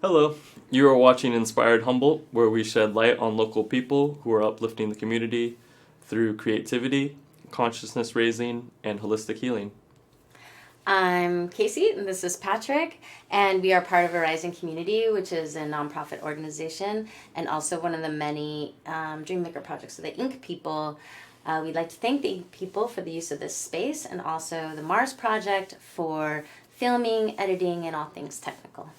Hello, you are watching Inspired Humboldt, where we shed light on local people who are uplifting the community through creativity, consciousness raising, and holistic healing. I'm Casey, and this is Patrick, and we are part of a Rising Community, which is a nonprofit organization and also one of the many Dreammaker projects of the Ink people. We'd like to thank the Ink people for the use of this space and also the Mars Project for filming, editing, and all things technical.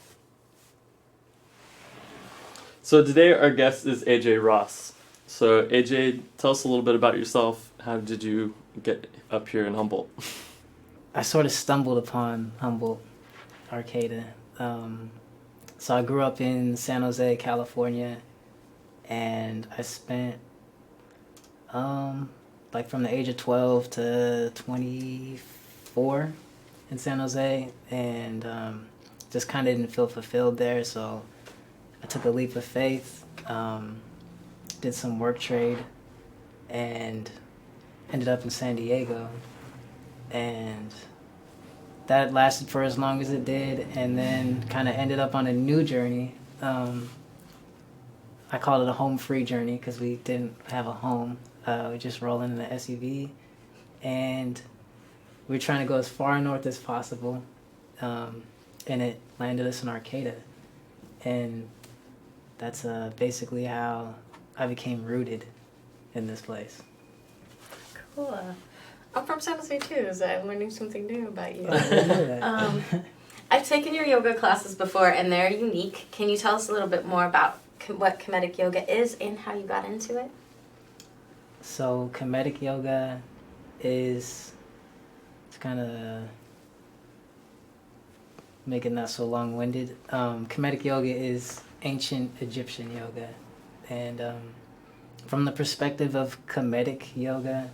So today our guest is AJ Ross. So AJ, tell us a little bit about yourself. How did you get up here in Humboldt? I sort of stumbled upon Humboldt, Arcata. So I grew up in San Jose, California, and I spent like from the age of 12 to 24 in San Jose, and just kind of didn't feel fulfilled there, so I took a leap of faith, did some work trade, and ended up in San Diego. And that lasted for as long as it did, and then kind of ended up on a new journey. I called it a home-free journey because we didn't have a home. We just rolled in the SUV, and we were trying to go as far north as possible, and it landed us in Arcata. And that's basically how I became rooted in this place. Cool. I'm from San Jose too, so I'm learning something new about you. I've taken your yoga classes before, and they're unique. Can you tell us a little bit more about what Kemetic Yoga is and how you got into it? So Kemetic Yoga is, it's kind of making that so long-winded. Kemetic Yoga is ancient Egyptian yoga, and from the perspective of Kemetic Yoga,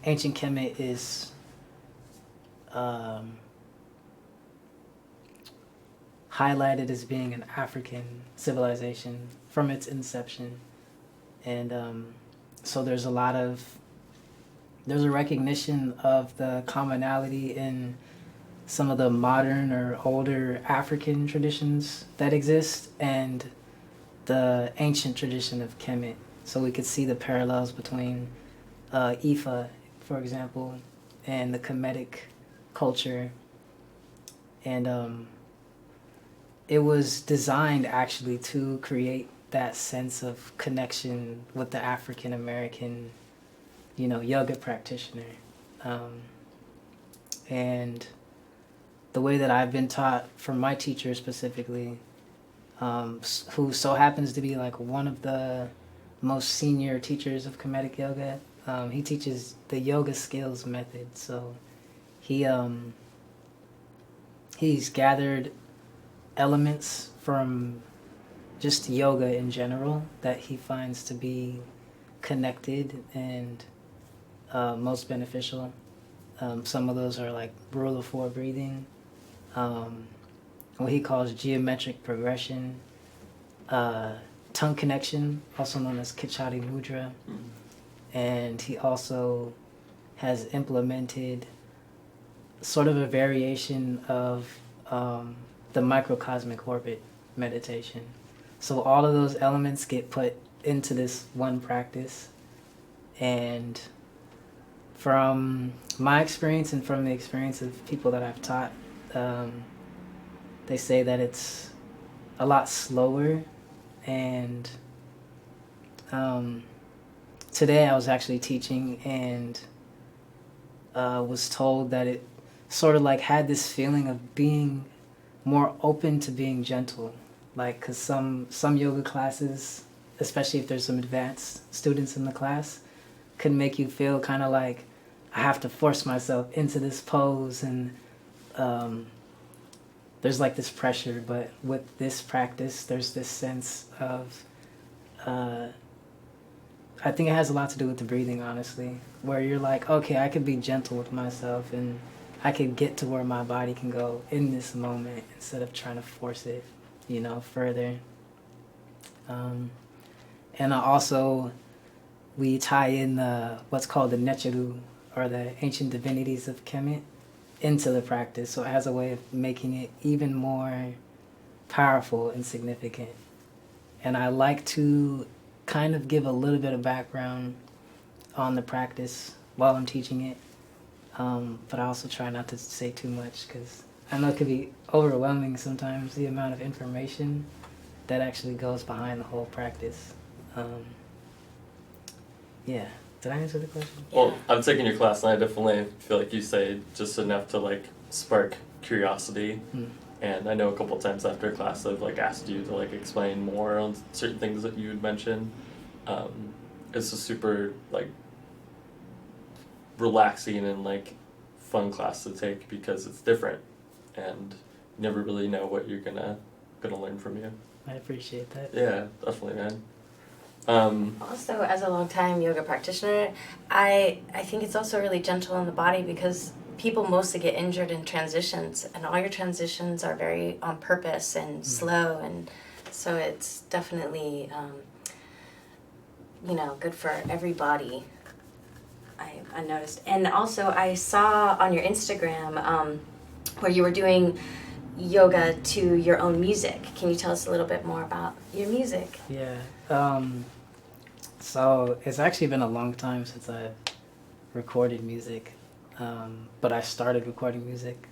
ancient Kemet is highlighted as being an African civilization from its inception, and so there's a recognition of the commonality in some of the modern or older African traditions that exist and the ancient tradition of Kemet. So we could see the parallels between Ifa, for example, and the Kemetic culture. And it was designed actually to create that sense of connection with the African American, yoga practitioner. And the way that I've been taught from my teacher specifically, who so happens to be like one of the most senior teachers of Kemetic Yoga, he teaches the yoga skills method. So he's gathered elements from just yoga in general that he finds to be connected and most beneficial. Some of those are like rule of four breathing, what he calls geometric progression, tongue connection, also known as Kichari Mudra. And he also has implemented sort of a variation of the microcosmic orbit meditation. So all of those elements get put into this one practice. And from my experience and from the experience of people that I've taught, they say that it's a lot slower. And today I was actually teaching and was told that it sort of like had this feeling of being more open to being gentle. Like, because some yoga classes, especially if there's some advanced students in the class, can make you feel kind of like I have to force myself into this pose, and there's like this pressure. But with this practice, there's this sense of, I think it has a lot to do with the breathing, honestly, where you're like, okay, I could be gentle with myself and I could get to where my body can go in this moment instead of trying to force it, further. And we tie in what's called the Necheru, or the ancient divinities of Kemet into the practice. So it has a way of making it even more powerful and significant. And I like to kind of give a little bit of background on the practice while I'm teaching it. But I also try not to say too much because I know it can be overwhelming sometimes, the amount of information that actually goes behind the whole practice. Yeah. Did I answer the question? Well, I'm taking your class, and I definitely feel like you say just enough to like spark curiosity. And I know a couple times after class I've like asked you to like explain more on certain things that you would mention. It's a super like relaxing and like fun class to take because it's different, and you never really know what you're gonna learn from you. I appreciate that. Yeah, definitely, man. Also, as a long-time yoga practitioner, I think it's also really gentle on the body because people mostly get injured in transitions, and all your transitions are very on purpose and slow, and so it's definitely, good for everybody. I noticed. And also, I saw on your Instagram where you were doing yoga to your own music. Can you tell us a little bit more about your music? Yeah. So it's actually been a long time since I've recorded music. But I started recording music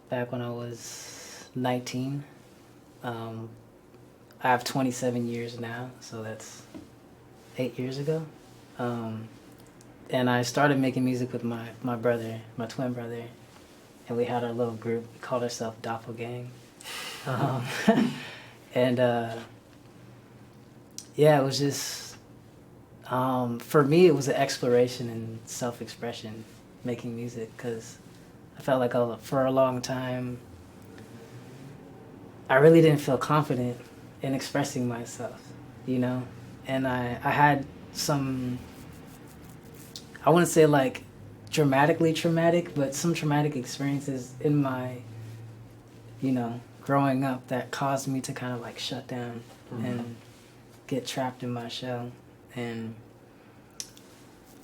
back when I was 19. I have 27 years now, so that's 8 years ago. And I started making music with my brother, my twin brother, and we had our little group. We called ourselves Doppelgang. And yeah, it was just, for me, it was an exploration and self-expression, making music, because I felt like for a long time, I really didn't feel confident in expressing myself, And I had some, I wouldn't say like dramatically traumatic, but some traumatic experiences in my, growing up that caused me to kind of like shut down and get trapped in my shell. And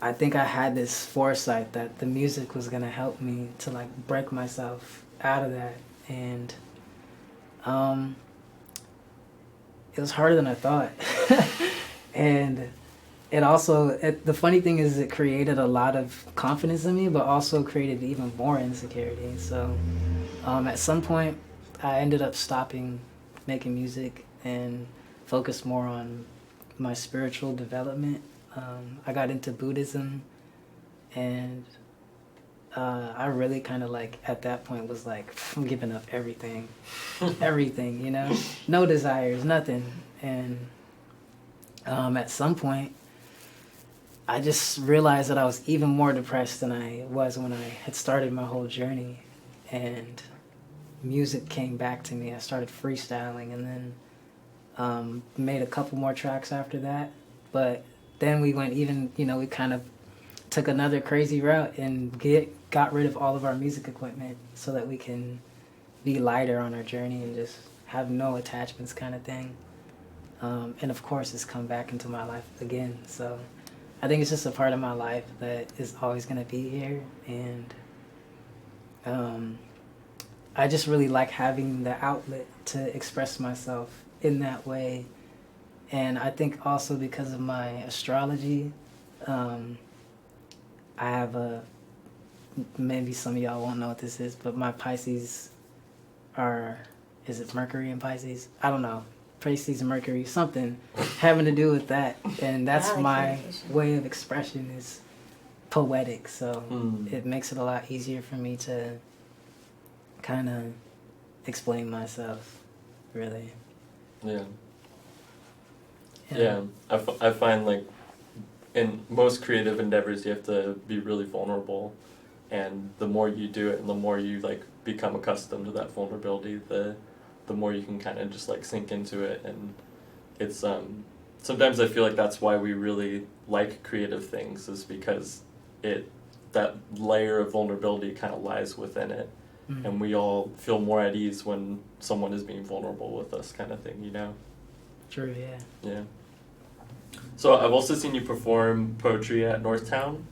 I think I had this foresight that the music was gonna help me to like break myself out of that. And it was harder than I thought. And it also, the funny thing is it created a lot of confidence in me, but also created even more insecurity. So at some point, I ended up stopping making music and focused more on my spiritual development. I got into Buddhism, and I really kind of like, at that point was like, I'm giving up everything, no desires, nothing. And at some point, I just realized that I was even more depressed than I was when I had started my whole journey, and music came back to me. I started freestyling, and then made a couple more tracks after that. But then we went even, we kind of took another crazy route and got rid of all of our music equipment so that we can be lighter on our journey and just have no attachments kind of thing. And of course, it's come back into my life again. So I think it's just a part of my life that is always going to be here. And I just really like having the outlet to express myself in that way. And I think also because of my astrology, I have maybe some of y'all won't know what this is, but my Pisces is it Mercury in Pisces? I don't know. Pisces and Mercury, something having to do with that. And that's my way of expression is poetic. So it makes it a lot easier for me to kind of explain myself, really. Yeah. I find like in most creative endeavors you have to be really vulnerable, and the more you do it and the more you like become accustomed to that vulnerability, the more you can kind of just like sink into it. And it's sometimes I feel like that's why we really like creative things, is because that layer of vulnerability kind of lies within it. And we all feel more at ease when someone is being vulnerable with us, kind of thing, True, yeah. Yeah. So I've also seen you perform poetry at Northtown,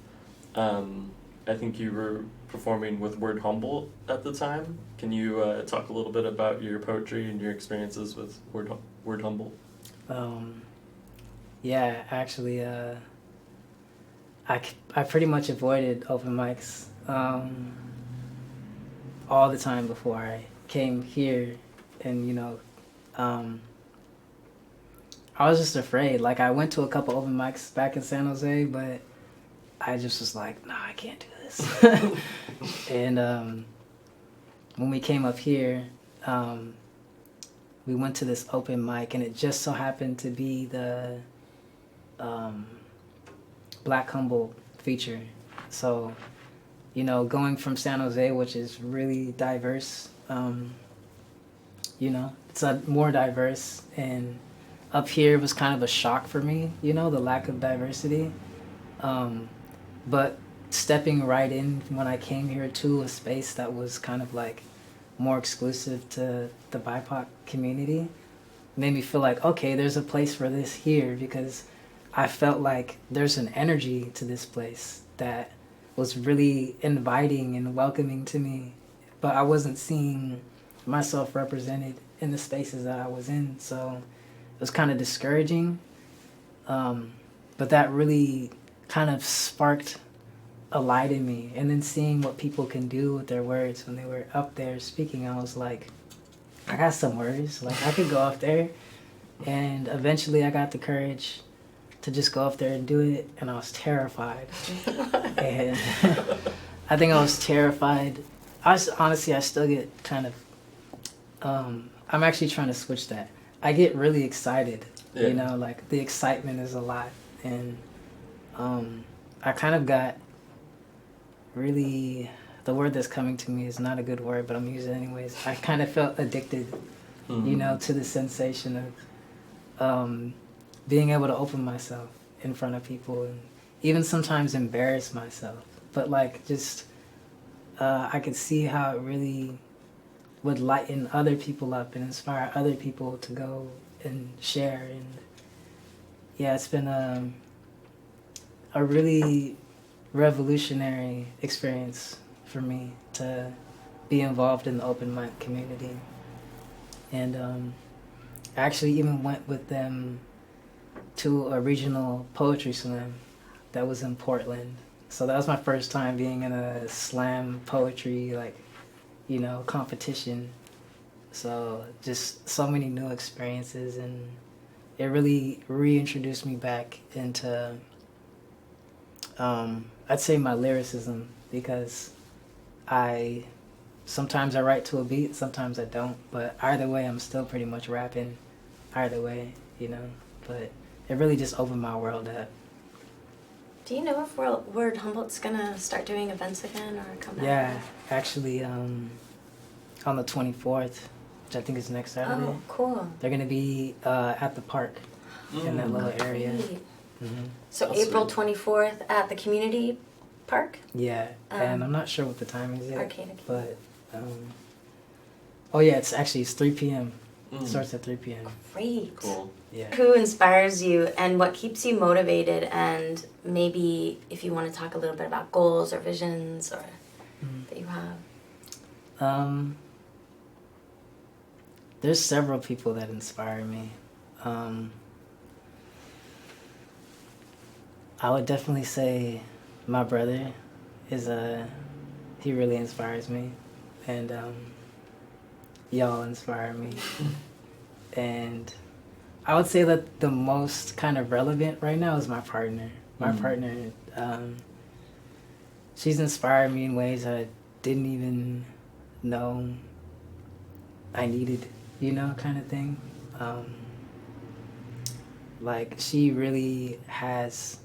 I think you were performing with Word Humboldt at the time. Can you talk a little bit about your poetry and your experiences with Word Humboldt? Yeah, actually, I pretty much avoided open mics all the time before I came here, and I was just afraid. Like, I went to a couple open mics back in San Jose, but I just was like, nah, I can't do this. And when we came up here, we went to this open mic, and it just so happened to be the Black Humboldt feature. So, going from San Jose, which is really diverse, it's more diverse, and up here was kind of a shock for me, the lack of diversity. But stepping right in when I came here to a space that was kind of like more exclusive to the BIPOC community made me feel like, okay, there's a place for this here, because I felt like there's an energy to this place that was really inviting and welcoming to me, but I wasn't seeing myself represented in the spaces that I was in, so it was kind of discouraging. But that really kind of sparked a light in me, and then seeing what people can do with their words when they were up there speaking, I was like, I got some words, like I could go up there. And eventually I got the courage to just go up there and do it, and I was terrified. And I think I was terrified. I still get kind of, I'm actually trying to switch that. I get really excited, like the excitement is a lot. And I kind of got really, the word that's coming to me is not a good word, but I'm using it anyways. I kind of felt addicted, to the sensation of being able to open myself in front of people, and even sometimes embarrass myself. But like, just, I could see how it really would lighten other people up and inspire other people to go and share. And yeah, it's been a really revolutionary experience for me to be involved in the open mic community. And I actually even went with them to a regional poetry slam that was in Portland. So that was my first time being in a slam poetry, competition. So just so many new experiences, and it really reintroduced me back into, I'd say, my lyricism, because sometimes I write to a beat, sometimes I don't, but either way I'm still pretty much rapping, either way, but it really just opened my world up. Do you know if Word Humboldt's gonna start doing events again or come back? Yeah, actually, on the 24th, which I think is next Saturday. Oh, cool. They're gonna be at the park in that little area. Mm-hmm. So that's April 24th at the community park? Yeah, and I'm not sure what the timing is yet. Arcade. But, it's 3 p.m. It starts at 3 p.m. Great. Cool. Yeah. Who inspires you and what keeps you motivated, and maybe if you want to talk a little bit about goals or visions or that you have? There's several people that inspire me. I would definitely say my brother is he really inspires me, and y'all inspire me. And I would say that the most kind of relevant right now is my partner. My partner, she's inspired me in ways that I didn't even know I needed, kind of thing. Like, she really has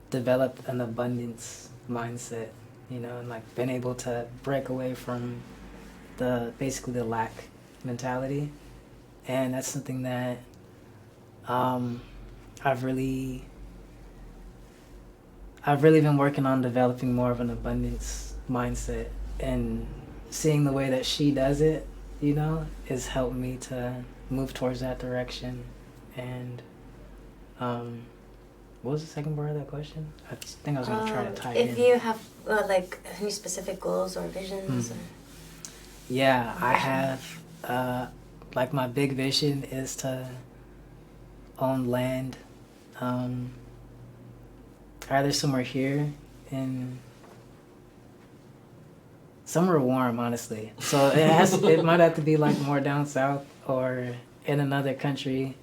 developed an abundance mindset, and like been able to break away from basically the lack mentality. And that's something that I've really been working on, developing more of an abundance mindset, and seeing the way that she does it, has helped me to move towards that direction. And What was the second part of that question? I think I was going to try to tie it in. If you have like any specific goals or visions. Or Yeah, I have. Like my big vision is to own land, either somewhere here in somewhere warm, honestly. So it might have to be like more down south or in another country,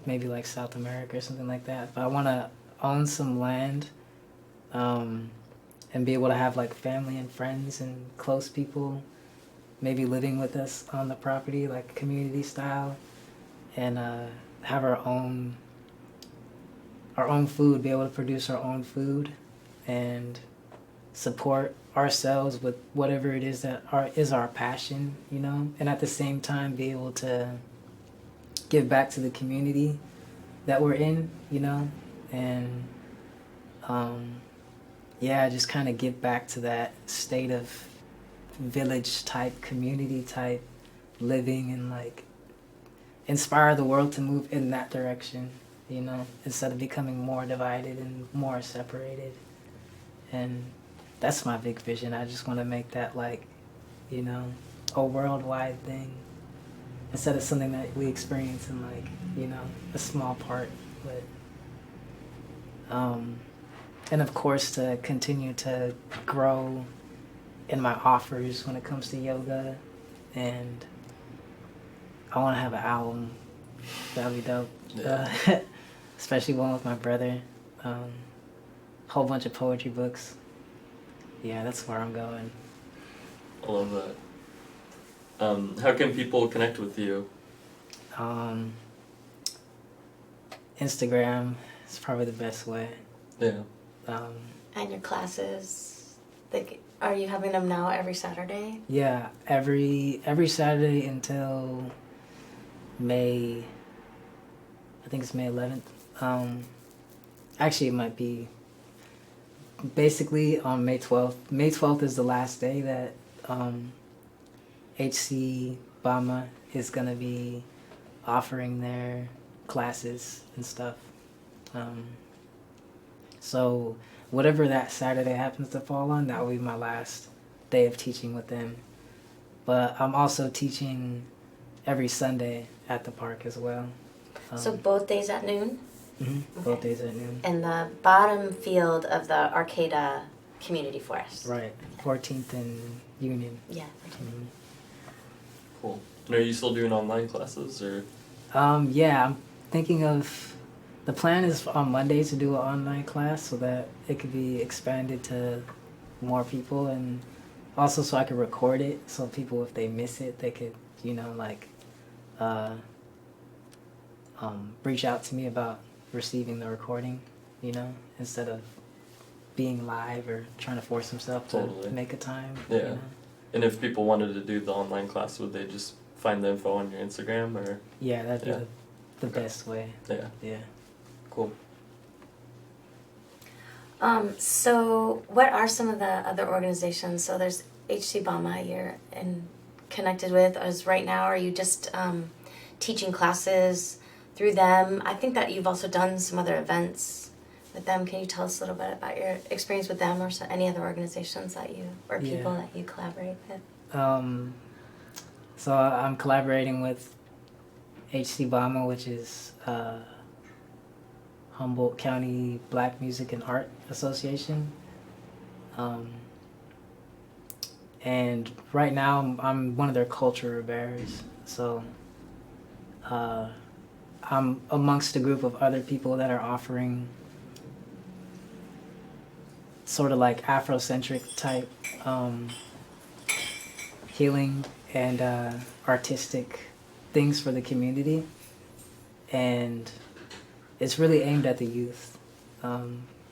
maybe like South America or something like that. But I want to own some land, and be able to have like family and friends and close people maybe living with us on the property, like community style, and have our own food, be able to produce our own food, and support ourselves with whatever it is that is our passion, you know, and at the same time be able to give back to the community that we're in, you know, and yeah, just kind of get back to that state of village type, community type living, and like inspire the world to move in that direction, you know, instead of becoming more divided and more separated. And that's my big vision. I just want to make that like, you know, a worldwide thing instead of something that we experience in like, you know, a small part. But and of course to continue to grow in my offers when it comes to yoga, and I want to have an album. That'd be dope. Yeah. Especially one with my brother. Whole bunch of poetry books. Yeah, that's where I'm going. I love that. How can people connect with you? Instagram is probably the best way. Yeah. and your classes, like, are you having them now every Saturday? Yeah, every Saturday until May. I think it's May 11th. Actually, it might be basically on May 12th. May 12th is the last day that HC Bama is gonna be offering their classes and stuff. So whatever that Saturday happens to fall on, that will be my last day of teaching with them. But I'm also teaching every Sunday at the park as well. So both days at noon? Mm-hmm. Both days at noon. In the bottom field of the Arcata Community Forest. Right, 14th and Union. Yeah. Mm-hmm. Cool. And are you still doing online classes or? Yeah, I'm thinking of, the plan is on Monday to do an online class so that it could be expanded to more people, and also so I could record it so people, if they miss it, they could, you know, like, reach out to me about receiving the recording, you know, instead of being live or trying to force themselves Totally. to make a time. Yeah. You know? And if people wanted to do the online class, would they just find the info on your Instagram or? Yeah, that'd be Yeah. the best way. Yeah. Yeah. Cool. So what are some of the other organizations? So there's HC Bama you're connected with. As right now, are you just teaching classes through them? I think that you've also done some other events with them. Can you tell us a little bit about your experience with them or any other organizations that you, or people that you collaborate with? So I'm collaborating with HC Bama, which is Humboldt County Black Music and Art Association. And right now I'm one of their culture bearers. So I'm amongst a group of other people that are offering sort of like Afrocentric type healing and artistic things for the community. And it's really aimed at the youth.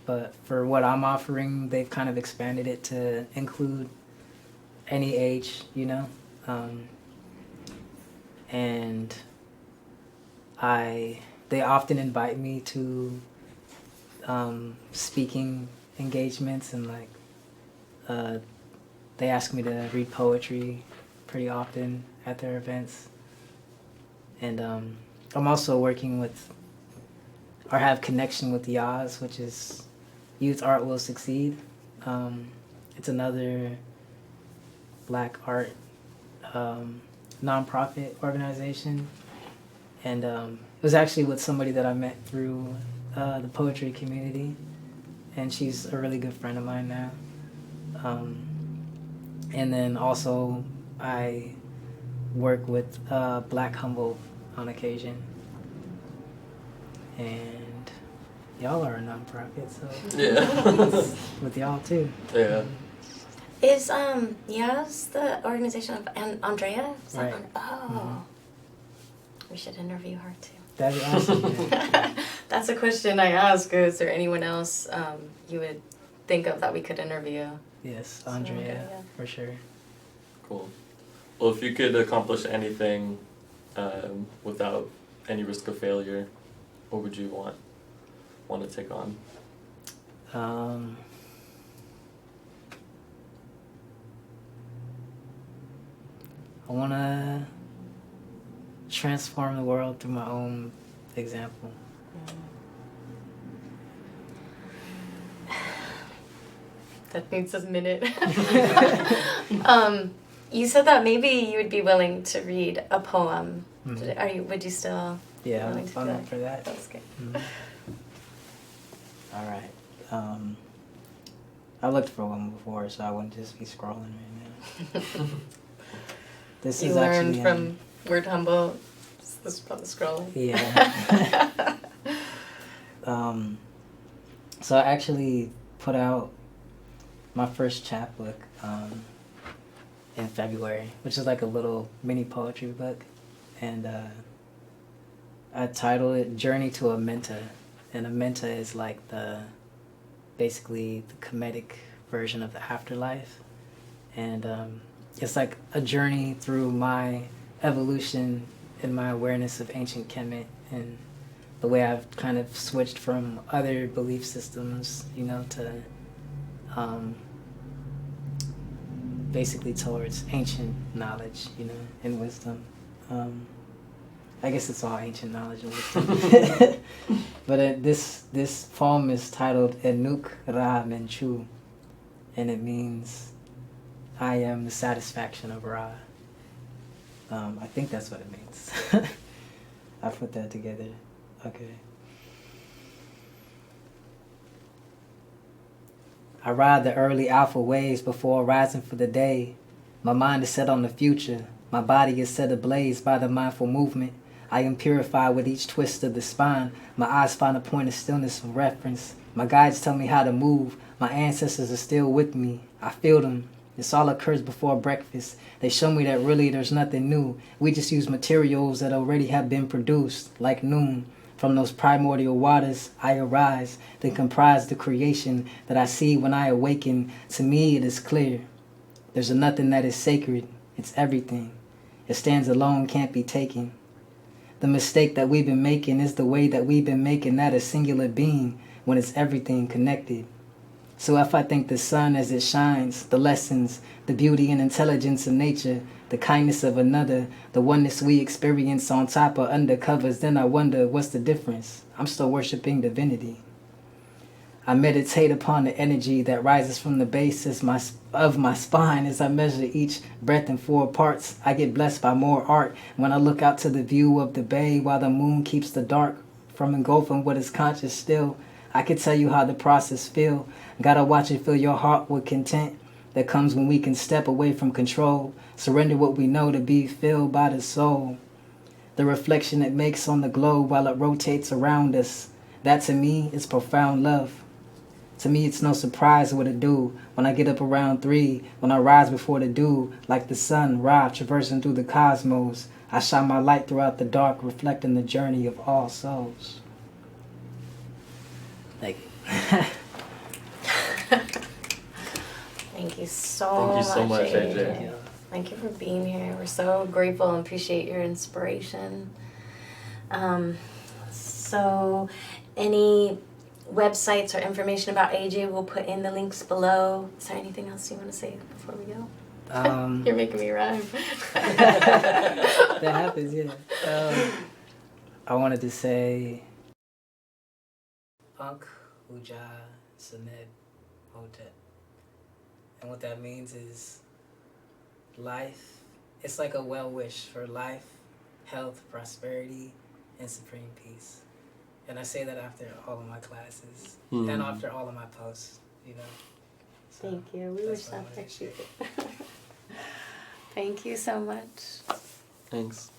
But for what I'm offering, they've kind of expanded it to include any age, you know? And they often invite me to speaking engagements, and like they ask me to read poetry pretty often at their events. And I'm also working with or have connection with the Oz, which is Youth Art Will Succeed. It's another Black art nonprofit organization, and it was actually with somebody that I met through the poetry community, and she's a really good friend of mine now. And then also I work with Black Humboldt on occasion, and y'all are a nonprofit, so Yeah. with y'all too. Yeah. Is Yaz the organization of Andrea? Is that Right. Oh. We should interview her too. That'd be awesome. Yeah. That's a question I ask. Is there anyone else you would think of that we could interview? Yes, So, Andrea, okay, yeah. for sure. Cool. Well, if you could accomplish anything without any risk of failure, what would you want to take on? I want to transform the world through my own example. That needs a minute. You said that maybe you would be willing to read a poem. Mhm. Would you still? Yeah, willing to I'm do up for that. That's good. Mhm. All right. I looked for one before, so I wouldn't just be scrolling right now. This You is learned actually from Word Humboldt. This is about the scrolling. Yeah. So I actually put out my first chapbook in February, which is like a little mini poetry book, and I titled it "Journey to a Menta," and a menta is like basically the comedic version of the afterlife, and it's like a journey through my evolution and my awareness of ancient Kemet and the way I've kind of switched from other belief systems, to basically towards ancient knowledge, and wisdom. I guess it's all ancient knowledge and wisdom. But this poem is titled Enuk Ra Menchu, and it means I am the satisfaction of Ra. I think that's what it means. I put that together. Okay. I ride the early alpha waves before rising for the day. My mind is set on the future. My body is set ablaze by the mindful movement. I am purified with each twist of the spine. My eyes find a point of stillness of reference. My guides tell me how to move. My ancestors are still with me. I feel them. This all occurs before breakfast. They show me that really there's nothing new. We just use materials that already have been produced, like noon. From those primordial waters I arise, they comprise the creation that I see when I awaken. To me it is clear. There's a nothing that is sacred. It's everything. It stands alone, can't be taken. The mistake that we've been making is the way that we've been making that a singular being when it's everything connected. So if I think the sun as it shines, the lessons, the beauty and intelligence of nature, the kindness of another, the oneness we experience on top or under covers, then I wonder what's the difference. I'm still worshiping divinity. I meditate upon the energy that rises from the base of my spine as I measure each breath in 4 parts. I get blessed by more art when I look out to the view of the bay while the moon keeps the dark from engulfing what is conscious still. I could tell you how the process feel. Gotta watch it fill your heart with content that comes when we can step away from control. Surrender what we know to be filled by the soul. The reflection it makes on the globe while it rotates around us. That to me is profound love. To me it's no surprise what it do. When I get up around 3, when I rise before the dew, like the sun, Ra, traversing through the cosmos. I shine my light throughout the dark, reflecting the journey of all souls. Thank you. Thank you so much, AJ. Thank you for being here. We're so grateful and appreciate your inspiration. So any websites or information about AJ, we'll put in the links below. Is there anything else you want to say before we go? You're making me rhyme. That happens, yeah. I wanted to say Ankh, Uja, Sened, Hotep. And what that means is life. It's like a well wish for life, health, prosperity, and supreme peace. And I say that after all of my classes and after all of my posts, you know. So Thank you. We wish that's what I that wanted to for you. Thank you so much. Thanks.